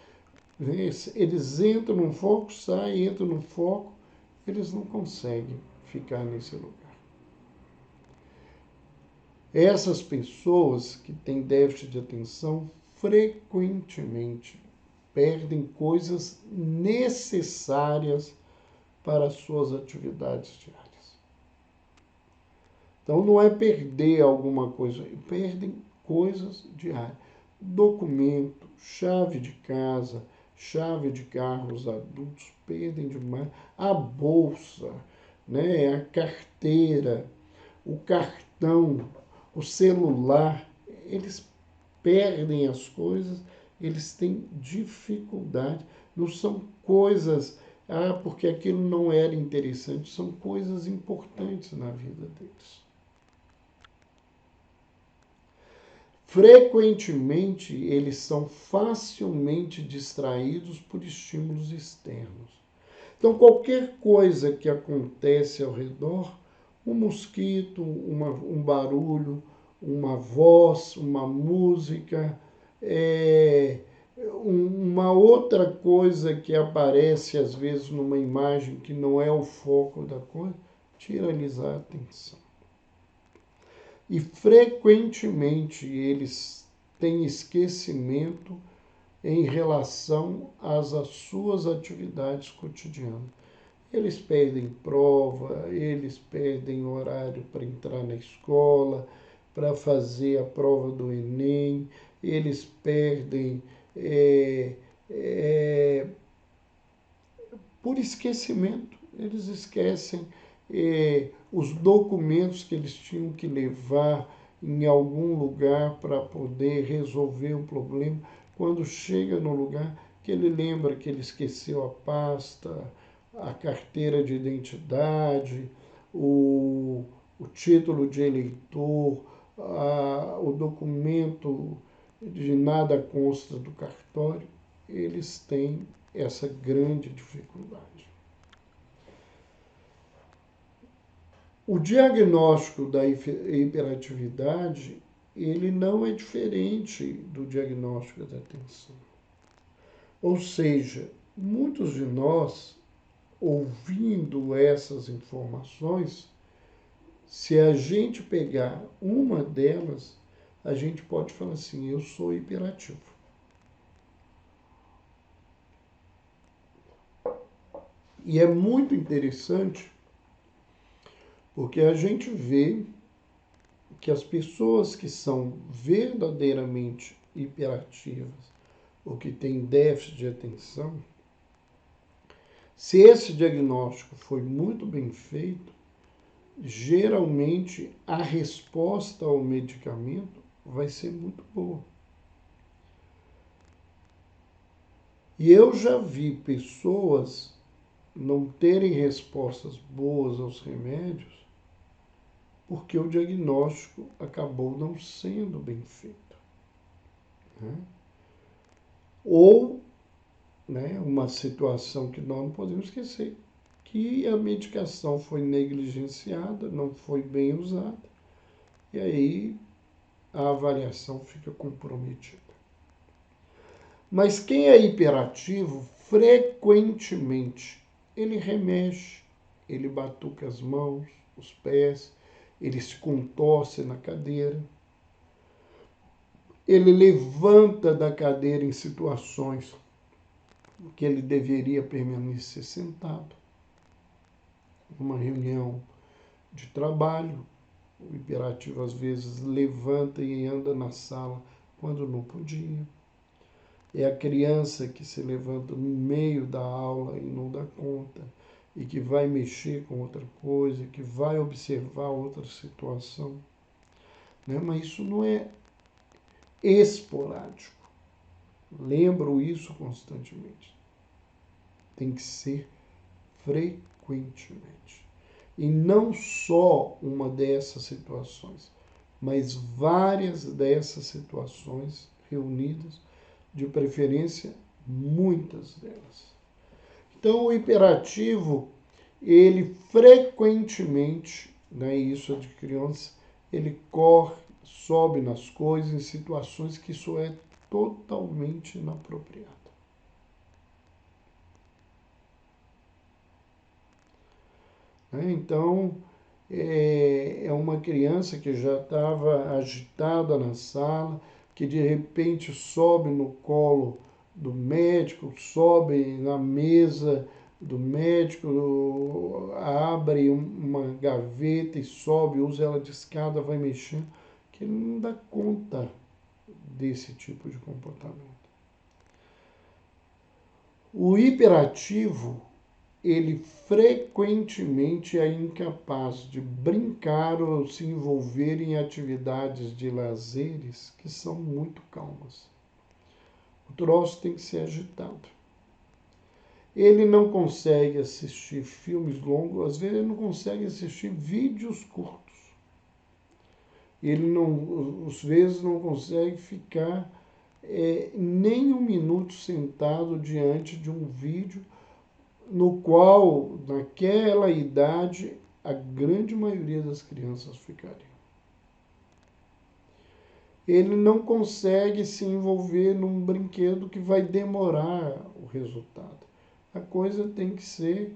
eles entram num foco, saem, entram num foco, eles não conseguem ficar nesse lugar. Essas pessoas que têm déficit de atenção frequentemente perdem coisas necessárias para as suas atividades diárias. Então não é perder alguma coisa, perdem coisas diárias. Documento, chave de casa, chave de carro, os adultos perdem demais. A bolsa, né, a carteira, o cartão, o celular, eles perdem as coisas, eles têm dificuldade. Não são coisas, porque aquilo não era interessante, são coisas importantes na vida deles. Frequentemente, eles são facilmente distraídos por estímulos externos. Então, qualquer coisa que acontece ao redor, um mosquito, um barulho, uma voz, uma música, uma outra coisa que aparece às vezes numa imagem que não é o foco da coisa, tira-lhes a atenção. E frequentemente eles têm esquecimento em relação às suas atividades cotidianas. Eles perdem prova, eles perdem horário para entrar na escola, para fazer a prova do Enem, eles perdem por esquecimento, eles esquecem os documentos que eles tinham que levar em algum lugar para poder resolver um problema. Quando chega no lugar, que ele lembra que ele esqueceu a pasta, a carteira de identidade, o título de eleitor, o documento de nada consta do cartório, eles têm essa grande dificuldade. O diagnóstico da hiperatividade, ele não é diferente do diagnóstico da atenção. Ou seja, muitos de nós, ouvindo essas informações, se a gente pegar uma delas, a gente pode falar assim, eu sou hiperativo. E é muito interessante porque a gente vê que as pessoas que são verdadeiramente hiperativas ou que tem déficit de atenção, se esse diagnóstico foi muito bem feito, geralmente a resposta ao medicamento vai ser muito boa. E eu já vi pessoas não terem respostas boas aos remédios porque o diagnóstico acabou não sendo bem feito, né? Ou, né, uma situação que nós não podemos esquecer, que a medicação foi negligenciada, não foi bem usada, e aí a avaliação fica comprometida. Mas quem é hiperativo, frequentemente, ele remexe, ele batuca as mãos, os pés, ele se contorce na cadeira, ele levanta da cadeira em situações que ele deveria permanecer sentado. Uma reunião de trabalho, o hiperativo às vezes levanta e anda na sala quando não podia. É a criança que se levanta no meio da aula e não dá conta, e que vai mexer com outra coisa, que vai observar outra situação, né? Mas isso não é esporádico. Lembro isso constantemente. Tem que ser frequentemente. E não só uma dessas situações, mas várias dessas situações reunidas, de preferência muitas delas. Então o hiperativo, ele frequentemente, né, isso é de criança, ele corre, sobe nas coisas em situações que isso é totalmente inapropriado. Né? Então, é uma criança que já estava agitada na sala, que de repente sobe no colo do médico, sobe na mesa do médico, abre uma gaveta e sobe, usa ela de escada, vai mexendo, que ele não dá conta desse tipo de comportamento. O hiperativo, ele frequentemente é incapaz de brincar ou se envolver em atividades de lazeres que são muito calmas. O troço tem que ser agitado. Ele não consegue assistir filmes longos, às vezes ele não consegue assistir vídeos curtos. Ele não, às vezes não consegue ficar nem um minuto sentado diante de um vídeo no qual, naquela idade, a grande maioria das crianças ficariam. Ele não consegue se envolver num brinquedo que vai demorar o resultado. A coisa tem que ser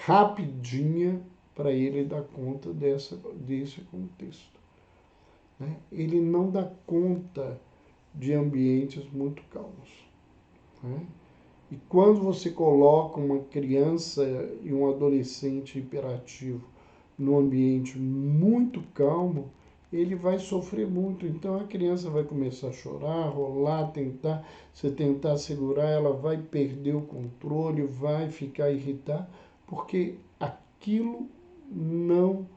rapidinha para ele dar conta desse contexto, né? Ele não dá conta de ambientes muito calmos, né? E quando você coloca uma criança e um adolescente hiperativo num ambiente muito calmo, ele vai sofrer muito. Então a criança vai começar a chorar, rolar, você tentar segurar, ela vai perder o controle, vai ficar irritada, porque aquilo não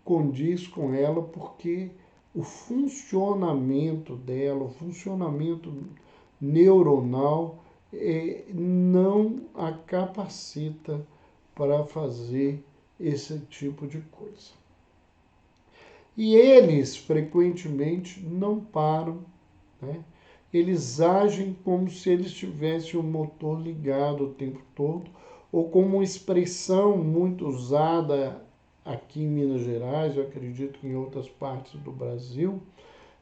condiz com ela, porque o funcionamento dela, o funcionamento neuronal, não a capacita para fazer esse tipo de coisa. E eles frequentemente não param, né? Eles agem como se eles tivessem o motor ligado o tempo todo, ou como uma expressão muito usada aqui em Minas Gerais, eu acredito que em outras partes do Brasil,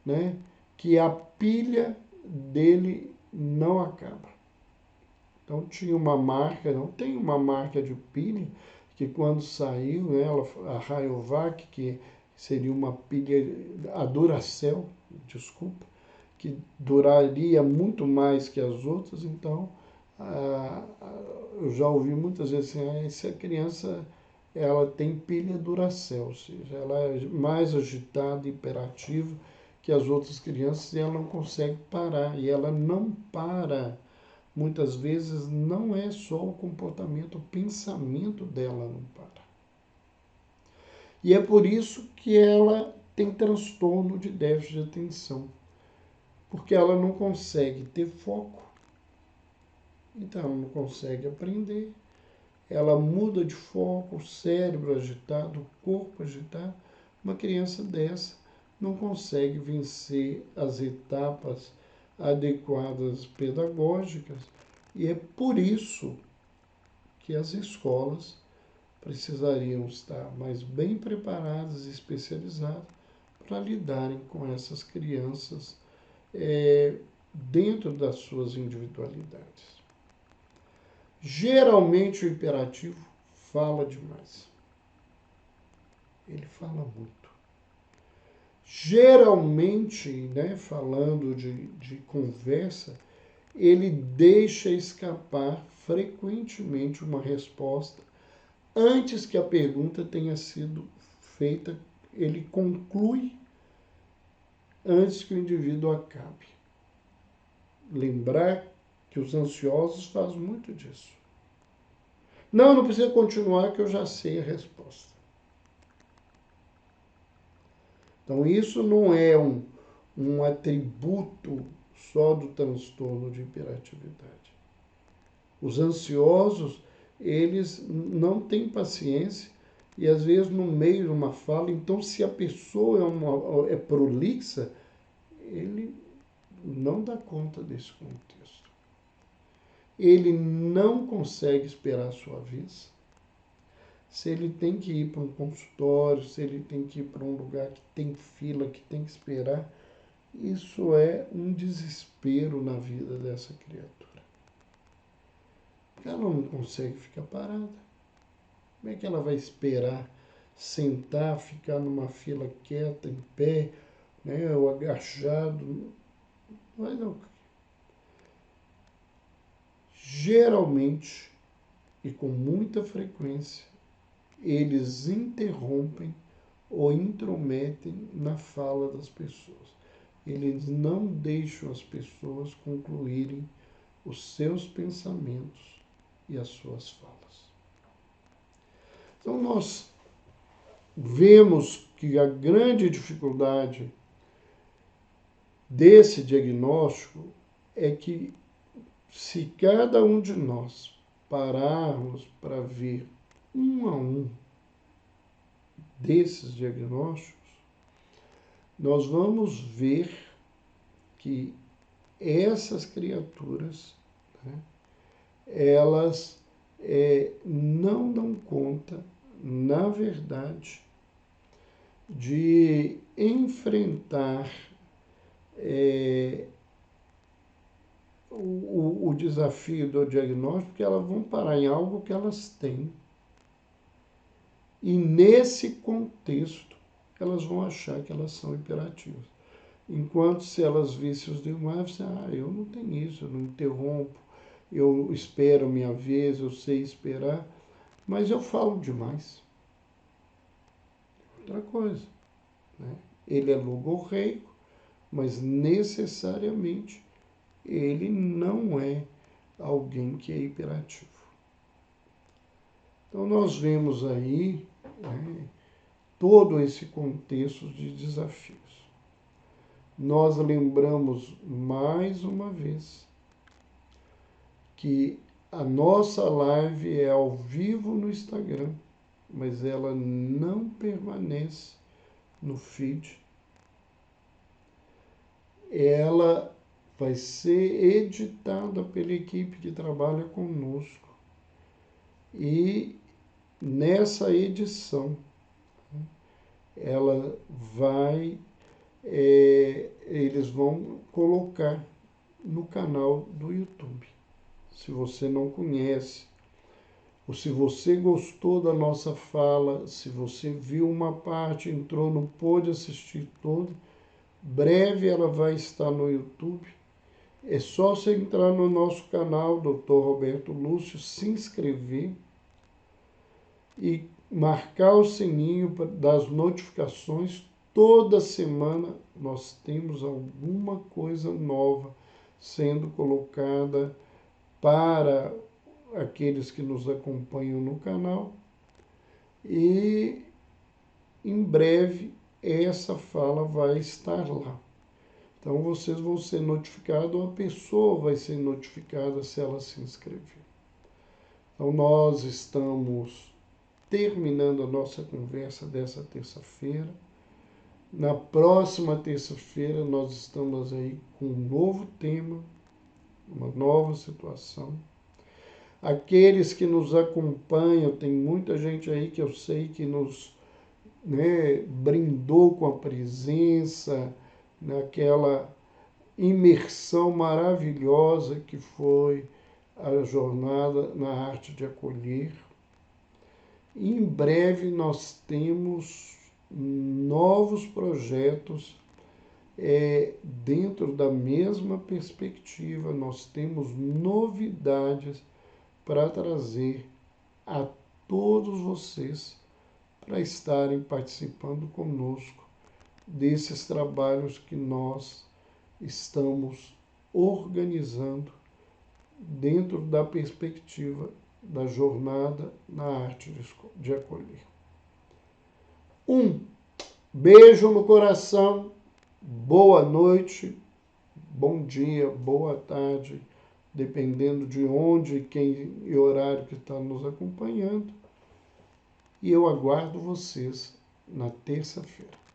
né? Que a pilha dele não acaba. Então tinha uma marca, não tem uma marca de pilha, que quando saiu, né, a Rayovac, que seria uma pilha, a Duracell, desculpa, que duraria muito mais que as outras, então eu já ouvi muitas vezes assim, se a criança ela tem pilha Duracell, ou seja, ela é mais agitada, hiperativa que as outras crianças e ela não consegue parar. E ela não para. Muitas vezes não é só o comportamento, o pensamento dela não para. E é por isso que ela tem transtorno de déficit de atenção. Porque ela não consegue ter foco, então ela não consegue aprender, ela muda de foco, o cérebro agitado, o corpo agitado. Uma criança dessa não consegue vencer as etapas adequadas pedagógicas e é por isso que as escolas precisariam estar mais bem preparadas e especializadas para lidarem com essas crianças dentro das suas individualidades. Geralmente o hiperativo fala demais. Ele fala muito. Geralmente, falando de conversa, ele deixa escapar frequentemente uma resposta antes que a pergunta tenha sido feita. Ele conclui antes que o indivíduo acabe. Lembrar que os ansiosos fazem muito disso. Não precisa continuar que eu já sei a resposta. Então, isso não é um atributo só do transtorno de hiperatividade. Os ansiosos, eles não têm paciência e, às vezes, no meio de uma fala, então, se a pessoa é prolixa, ele não dá conta desse contexto. Ele não consegue esperar a sua vez. Se ele tem que ir para um consultório, se ele tem que ir para um lugar que tem fila, que tem que esperar, isso é um desespero na vida dessa criatura. Ela não consegue ficar parada. Como é que ela vai esperar, sentar, ficar numa fila quieta, em pé, ou agachado? Não vai não. Geralmente, e com muita frequência, eles interrompem ou intrometem na fala das pessoas. Eles não deixam as pessoas concluírem os seus pensamentos e as suas falas. Então, nós vemos que a grande dificuldade desse diagnóstico é que, se cada um de nós pararmos para ver um a um desses diagnósticos, nós vamos ver que essas criaturas, elas não dão conta, na verdade, de enfrentar o desafio do diagnóstico, porque elas vão parar em algo que elas têm. E nesse contexto, elas vão achar que elas são hiperativas. Enquanto se elas vissem os demais, eu não tenho isso, eu não interrompo, eu espero a minha vez, eu sei esperar, mas eu falo demais. Outra coisa, ele é logorreico, mas necessariamente ele não é alguém que é hiperativo. Então, nós vemos aí todo esse contexto de desafios. Nós lembramos mais uma vez que a nossa live é ao vivo no Instagram, mas ela não permanece no feed. Ela vai ser editada pela equipe que trabalha conosco. E nessa edição, ela vai, eles vão colocar no canal do YouTube. Se você não conhece, ou se você gostou da nossa fala, se você viu uma parte, entrou, não pôde assistir toda, breve ela vai estar no YouTube. É só você entrar no nosso canal, Dr. Roberto Lúcio, se inscrever e marcar o sininho das notificações. toda semana nós temos alguma coisa nova sendo colocada para aqueles que nos acompanham no canal. E em breve essa fala vai estar lá. Então vocês vão ser notificados, ou a pessoa vai ser notificada se ela se inscrever. Então nós estamos terminando a nossa conversa dessa terça-feira. Na próxima terça-feira nós estamos aí com um novo tema, uma nova situação. Aqueles que nos acompanham, tem muita gente aí que eu sei que nos brindou com a presença, naquela imersão maravilhosa que foi a jornada na arte de acolher. Em breve nós temos novos projetos dentro da mesma perspectiva, nós temos novidades para trazer a todos vocês para estarem participando conosco desses trabalhos que nós estamos organizando dentro da perspectiva da jornada na arte de acolher. Um beijo no coração, boa noite, bom dia, boa tarde, dependendo de onde, quem e horário que está nos acompanhando. E eu aguardo vocês na terça-feira.